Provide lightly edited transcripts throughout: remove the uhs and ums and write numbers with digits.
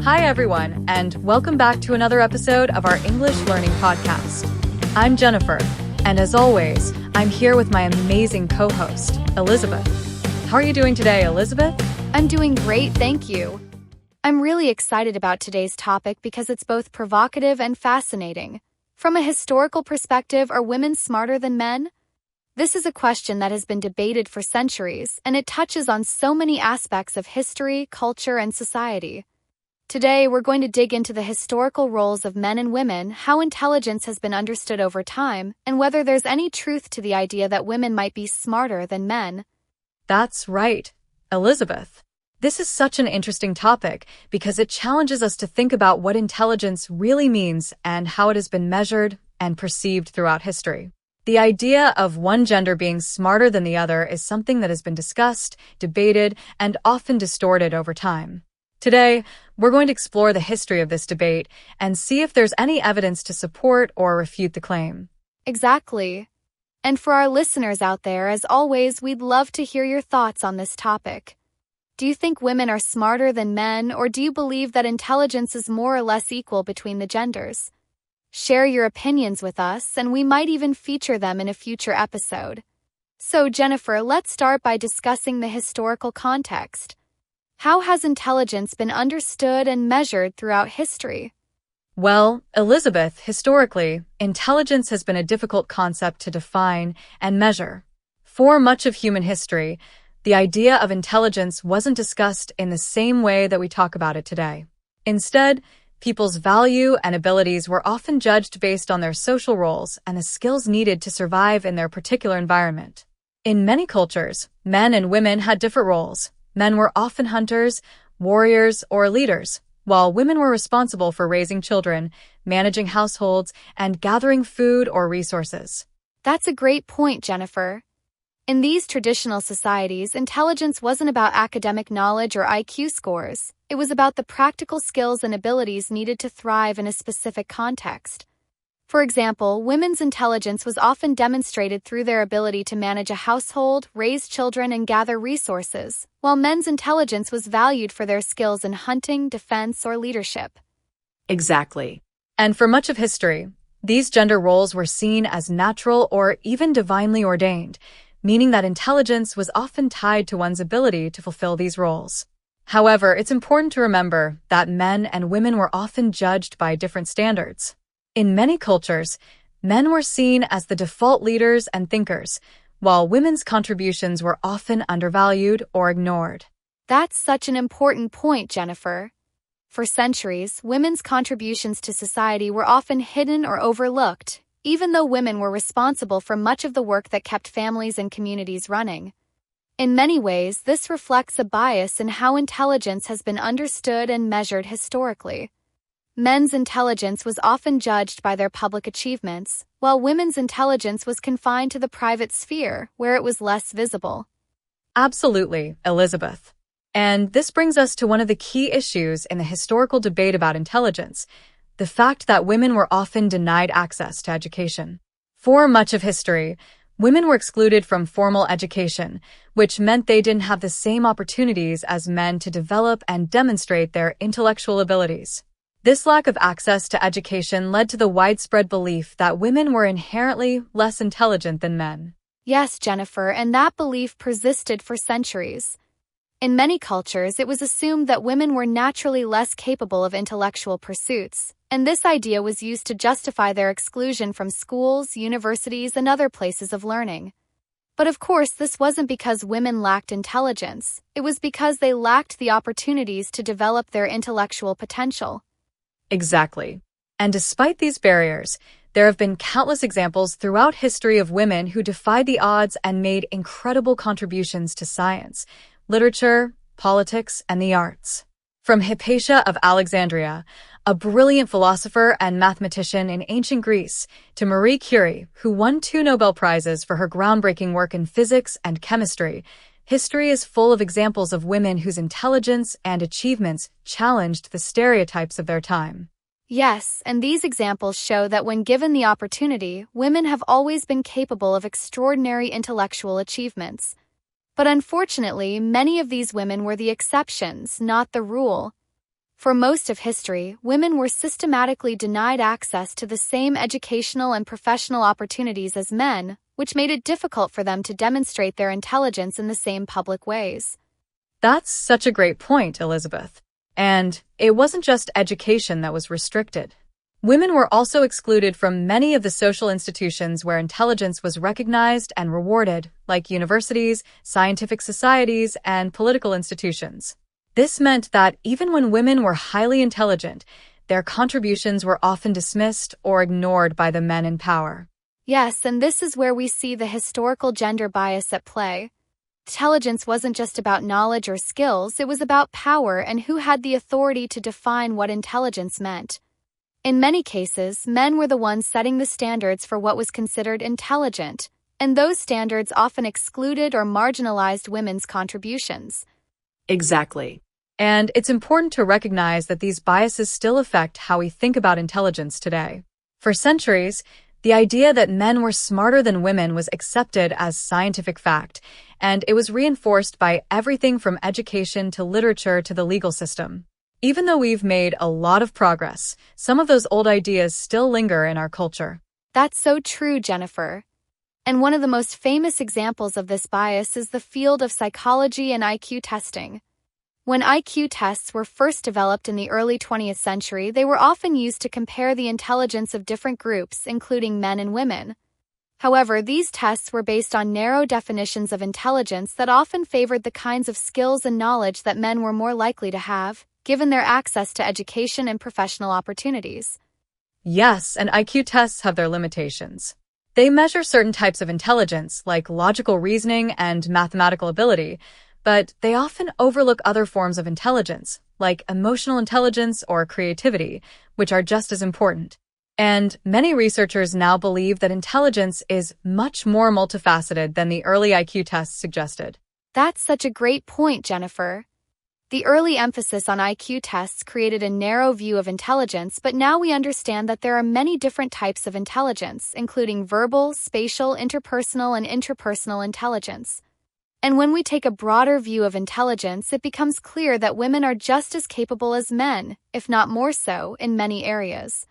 Hi, everyone, and welcome back to another episode of our English Learning podcast. I'm Jennifer, and as always, I'm here with my amazing co-host, Elizabeth. How are you doing today, Elizabeth? I'm doing great, thank you. I'm really excited about today's topic because it's both provocative and fascinating. From a historical perspective, are women smarter than men? This is a question that has been debated for centuries, and it touches on so many aspects of history, culture, and society. Today, we're going to dig into the historical roles of men and women, how intelligence has been understood over time, and whether there's any truth to the idea that women might be smarter than men. That's right, Elizabeth. This is such an interesting topic because it challenges us to think about what intelligence really means and how it has been measured and perceived throughout history. The idea of one gender being smarter than the other is something that has been discussed, debated, and often distorted over time. Today, we're going to explore the history of this debate and see if there's any evidence to support or refute the claim. Exactly. And for our listeners out there, as always, we'd love to hear your thoughts on this topic. Do you think women are smarter than men, or do you believe that intelligence is more or less equal between the genders? Share your opinions with us, and we might even feature them in a future episode. So, Jennifer, let's start by discussing the historical context. How has intelligence been understood and measured throughout history? Well, Elizabeth, historically, intelligence has been a difficult concept to define and measure. For much of human history, the idea of intelligence wasn't discussed in the same way that we talk about it today. Instead, people's value and abilities were often judged based on their social roles and the skills needed to survive in their particular environment. In many cultures, men and women had different roles. Men were often hunters, warriors, or leaders, while women were responsible for raising children, managing households, and gathering food or resources. That's a great point, Jennifer. In these traditional societies, intelligence wasn't about academic knowledge or IQ scores. It was about the practical skills and abilities needed to thrive in a specific context. For example, women's intelligence was often demonstrated through their ability to manage a household, raise children, and gather resources, while men's intelligence was valued for their skills in hunting, defense, or leadership. Exactly. And for much of history, these gender roles were seen as natural or even divinely ordained, meaning that intelligence was often tied to one's ability to fulfill these roles. However, it's important to remember that men and women were often judged by different standards. In many cultures, men were seen as the default leaders and thinkers, while women's contributions were often undervalued or ignored. That's such an important point, Jennifer. For centuries, women's contributions to society were often hidden or overlooked, even though women were responsible for much of the work that kept families and communities running. In many ways, this reflects a bias in how intelligence has been understood and measured historically. Men's intelligence was often judged by their public achievements, while women's intelligence was confined to the private sphere, where it was less visible. Absolutely, Elizabeth. And this brings us to one of the key issues in the historical debate about intelligence, the fact that women were often denied access to education. For much of history, women were excluded from formal education, which meant they didn't have the same opportunities as men to develop and demonstrate their intellectual abilities. This lack of access to education led to the widespread belief that women were inherently less intelligent than men. Yes, Jennifer, and that belief persisted for centuries. In many cultures, it was assumed that women were naturally less capable of intellectual pursuits, and this idea was used to justify their exclusion from schools, universities, and other places of learning. But of course, this wasn't because women lacked intelligence. It was because they lacked the opportunities to develop their intellectual potential. Exactly. And despite these barriers, there have been countless examples throughout history of women who defied the odds and made incredible contributions to science, literature, politics, and the arts. From Hypatia of Alexandria, a brilliant philosopher and mathematician in ancient Greece, to Marie Curie, who won 2 Nobel Prizes for her groundbreaking work in physics and chemistry, history is full of examples of women whose intelligence and achievements challenged the stereotypes of their time. Yes, and these examples show that when given the opportunity, women have always been capable of extraordinary intellectual achievements. But unfortunately, many of these women were the exceptions, not the rule. For most of history, women were systematically denied access to the same educational and professional opportunities as men, which made it difficult for them to demonstrate their intelligence in the same public ways. That's such a great point, Elizabeth. And it wasn't just education that was restricted. Women were also excluded from many of the social institutions where intelligence was recognized and rewarded, like universities, scientific societies, and political institutions. This meant that even when women were highly intelligent, their contributions were often dismissed or ignored by the men in power. Yes, and this is where we see the historical gender bias at play. Intelligence wasn't just about knowledge or skills, it was about power and who had the authority to define what intelligence meant. In many cases, men were the ones setting the standards for what was considered intelligent, and those standards often excluded or marginalized women's contributions. Exactly. And it's important to recognize that these biases still affect how we think about intelligence today. For centuries, the idea that men were smarter than women was accepted as scientific fact, and it was reinforced by everything from education to literature to the legal system. Even though we've made a lot of progress, some of those old ideas still linger in our culture. That's so true, Jennifer. And one of the most famous examples of this bias is the field of psychology and IQ testing. When IQ tests were first developed in the early 20th century, they were often used to compare the intelligence of different groups, including men and women. However, these tests were based on narrow definitions of intelligence that often favored the kinds of skills and knowledge that men were more likely to have, given their access to education and professional opportunities. Yes, and IQ tests have their limitations. They measure certain types of intelligence, like logical reasoning and mathematical ability, but they often overlook other forms of intelligence, like emotional intelligence or creativity, which are just as important. And many researchers now believe that intelligence is much more multifaceted than the early IQ tests suggested. That's such a great point, Jennifer. The early emphasis on IQ tests created a narrow view of intelligence, but now we understand that there are many different types of intelligence, including verbal, spatial, interpersonal, and intrapersonal intelligence. And when we take a broader view of intelligence, it becomes clear that women are just as capable as men, if not more so, in many areas.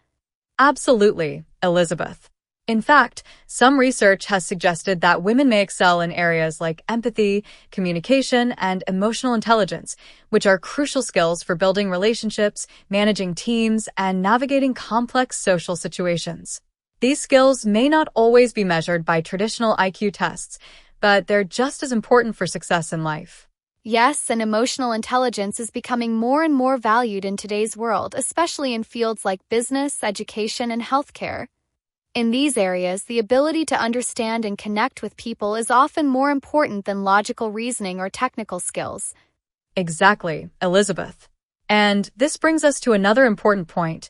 Absolutely, Elizabeth. In fact, some research has suggested that women may excel in areas like empathy, communication, and emotional intelligence, which are crucial skills for building relationships, managing teams, and navigating complex social situations. These skills may not always be measured by traditional IQ tests, but they're just as important for success in life. Yes, and emotional intelligence is becoming more and more valued in today's world, especially in fields like business, education, and healthcare. In these areas, the ability to understand and connect with people is often more important than logical reasoning or technical skills. Exactly, Elizabeth. And this brings us to another important point,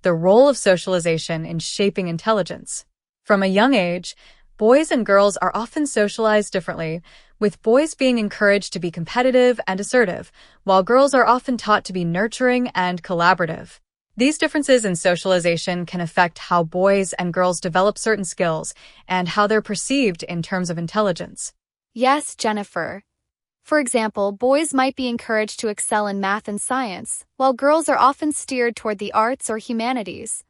the role of socialization in shaping intelligence. From a young age, boys and girls are often socialized differently, with boys being encouraged to be competitive and assertive, while girls are often taught to be nurturing and collaborative. These differences in socialization can affect how boys and girls develop certain skills and how they're perceived in terms of intelligence. Yes, Jennifer. For example, boys might be encouraged to excel in math and science, while girls are often steered toward the arts or humanities.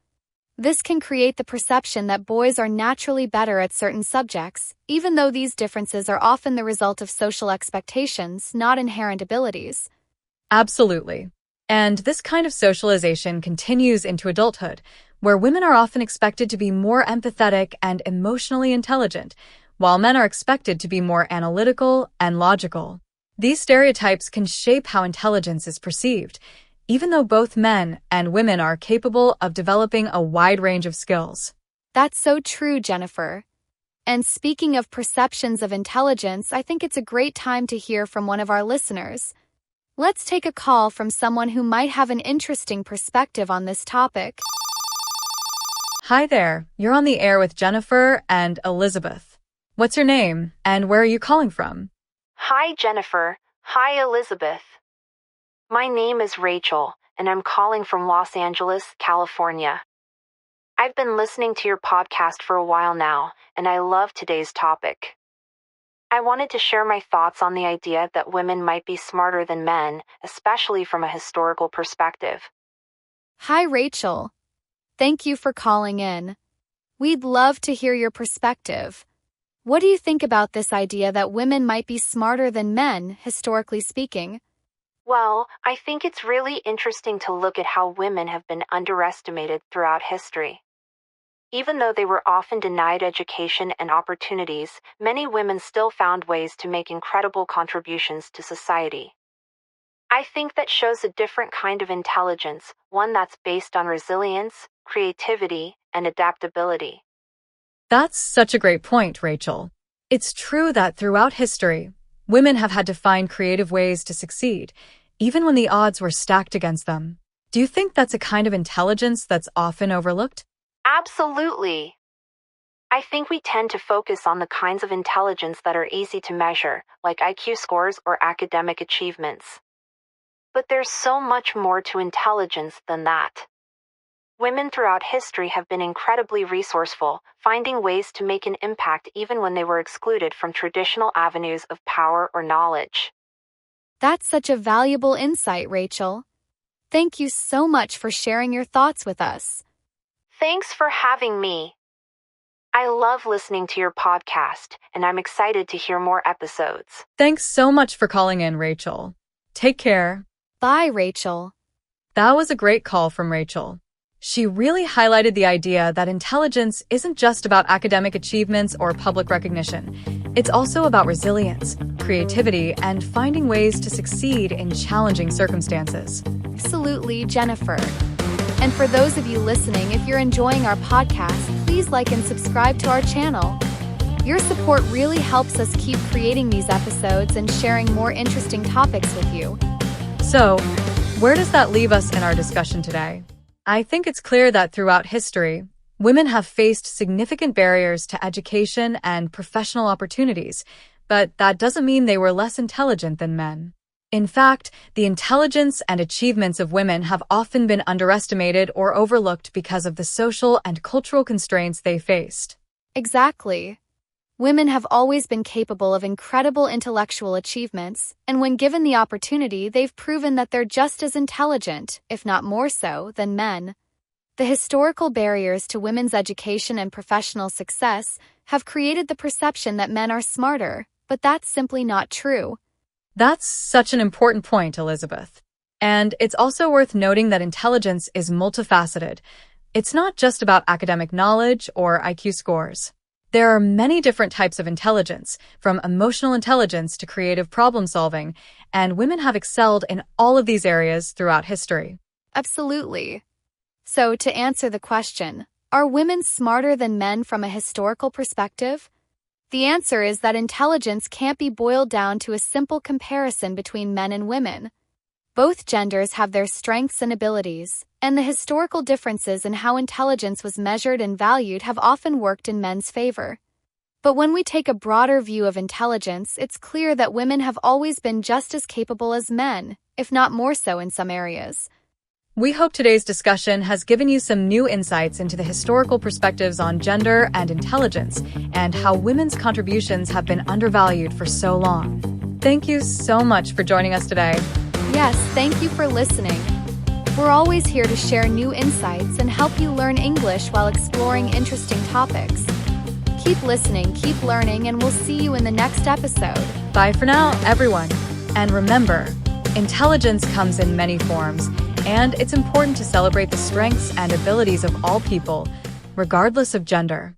This can create the perception that boys are naturally better at certain subjects, even though these differences are often the result of social expectations, not inherent abilities. Absolutely. And this kind of socialization continues into adulthood, where women are often expected to be more empathetic and emotionally intelligent, while men are expected to be more analytical and logical. These stereotypes can shape how intelligence is perceived, even though both men and women are capable of developing a wide range of skills. That's so true, Jennifer. And speaking of perceptions of intelligence, I think it's a great time to hear from one of our listeners. Let's take a call from someone who might have an interesting perspective on this topic. Hi there, you're on the air with Jennifer and Elizabeth. What's your name, and where are you calling from? Hi, Jennifer. Hi, Elizabeth. My name is Rachel, and I'm calling from Los Angeles, California. I've been listening to your podcast for a while now, and I love today's topic. I wanted to share my thoughts on the idea that women might be smarter than men, especially from a historical perspective. Hi, Rachel. Thank you for calling in. We'd love to hear your perspective. What do you think about this idea that women might be smarter than men, historically speaking? Well, I think it's really interesting to look at how women have been underestimated throughout history. Even though they were often denied education and opportunities, many women still found ways to make incredible contributions to society. I think that shows a different kind of intelligence, one that's based on resilience, creativity, and adaptability. That's such a great point, Rachel. It's true that throughout history, women have had to find creative ways to succeed, even when the odds were stacked against them. Do you think that's a kind of intelligence that's often overlooked? Absolutely. I think we tend to focus on the kinds of intelligence that are easy to measure, like IQ scores or academic achievements. But there's so much more to intelligence than that. Women throughout history have been incredibly resourceful, finding ways to make an impact even when they were excluded from traditional avenues of power or knowledge. That's such a valuable insight, Rachel. Thank you so much for sharing your thoughts with us. Thanks for having me. I love listening to your podcast, and I'm excited to hear more episodes. Thanks so much for calling in, Rachel. Take care. Bye, Rachel. That was a great call from Rachel. She really highlighted the idea that intelligence isn't just about academic achievements or public recognition. It's also about resilience, creativity, and finding ways to succeed in challenging circumstances. Absolutely, Jennifer. And for those of you listening, if you're enjoying our podcast, please like and subscribe to our channel. Your support really helps us keep creating these episodes and sharing more interesting topics with you. So, where does that leave us in our discussion today? I think it's clear that throughout history, women have faced significant barriers to education and professional opportunities, but that doesn't mean they were less intelligent than men. In fact, the intelligence and achievements of women have often been underestimated or overlooked because of the social and cultural constraints they faced. Exactly. Women have always been capable of incredible intellectual achievements, and when given the opportunity, they've proven that they're just as intelligent, if not more so, than men. The historical barriers to women's education and professional success have created the perception that men are smarter, but that's simply not true. That's such an important point, Elizabeth. And it's also worth noting that intelligence is multifaceted. It's not just about academic knowledge or IQ scores. There are many different types of intelligence, from emotional intelligence to creative problem solving, and women have excelled in all of these areas throughout history. Absolutely. So, to answer the question, are women smarter than men from a historical perspective? The answer is that intelligence can't be boiled down to a simple comparison between men and women. Both genders have their strengths and abilities, and the historical differences in how intelligence was measured and valued have often worked in men's favor. But when we take a broader view of intelligence, it's clear that women have always been just as capable as men, if not more so in some areas. We hope today's discussion has given you some new insights into the historical perspectives on gender and intelligence, and how women's contributions have been undervalued for so long. Thank you so much for joining us today. Yes, thank you for listening. We're always here to share new insights and help you learn English while exploring interesting topics. Keep listening, keep learning, and we'll see you in the next episode. Bye for now, everyone. And remember, intelligence comes in many forms, and it's important to celebrate the strengths and abilities of all people, regardless of gender.